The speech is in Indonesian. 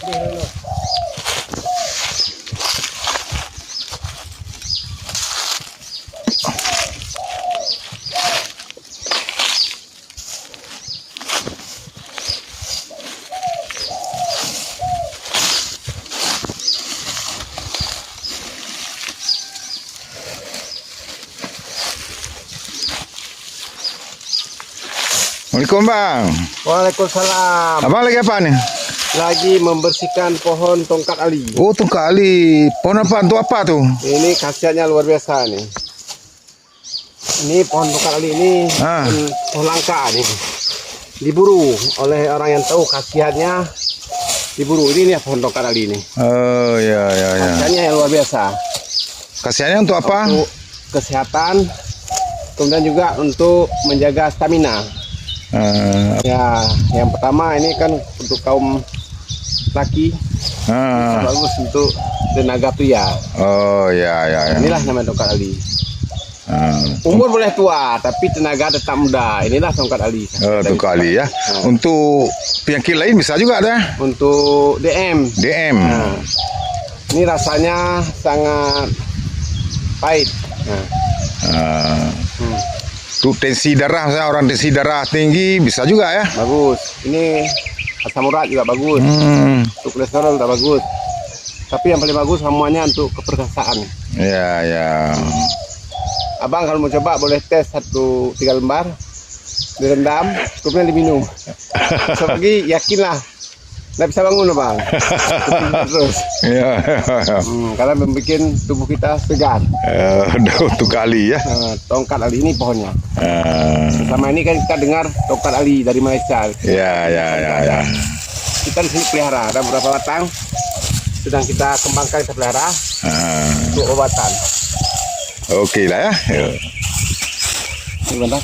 Assalamualaikum bang. Waalaikumsalam. Abang lagi apa nih? Lagi membersihkan pohon tongkat ali. Oh tongkat ali. Pohon apa? Untuk apa tuh? Ini khasiatnya luar biasa nih. Ini pohon tongkat ali ini pohon langka nih. Diburu oleh orang yang tahu khasiatnya. Diburu ini nih pohon tongkat ali ini. Oh ya. Khasiatnya yang luar biasa. Khasiatnya untuk apa? Untuk kesehatan. Kemudian juga untuk menjaga stamina. Ya, yang pertama ini kan untuk kaum laki bagus untuk tenaga pria. Oh ya. Inilah namanya tongkat ali. Umur boleh tua, tapi tenaga tetap muda. Inilah tongkat ali. Oh, tongkat ali ya. Untuk penyakit lain bisa juga ada. Untuk DM. Nah. Ini rasanya sangat pahit. Untuk tensi darah, misalnya orang tensi darah tinggi bisa juga ya. Bagus. Ini asam urat juga bagus. Untuk kolesterol juga bagus. Tapi yang paling bagus semuanya untuk keperkasaan. Ya. Abang kalau mau coba boleh tes 3 lembar, direndam, kemudian diminum. Besok pagi yakinlah, nggak bisa bangun abang. Terus. Ya. Karena membuat tubuh kita segar. Untuk ali ya. Tongkat ali ini pohonnya. Sama ini kan kita dengar tongkat ali dari Malaysia. Ya. Kita di sini pelihara, ada beberapa batang sedang kita kembangkan, kita pelihara untuk obatan. Oke lah ya. Sebentar.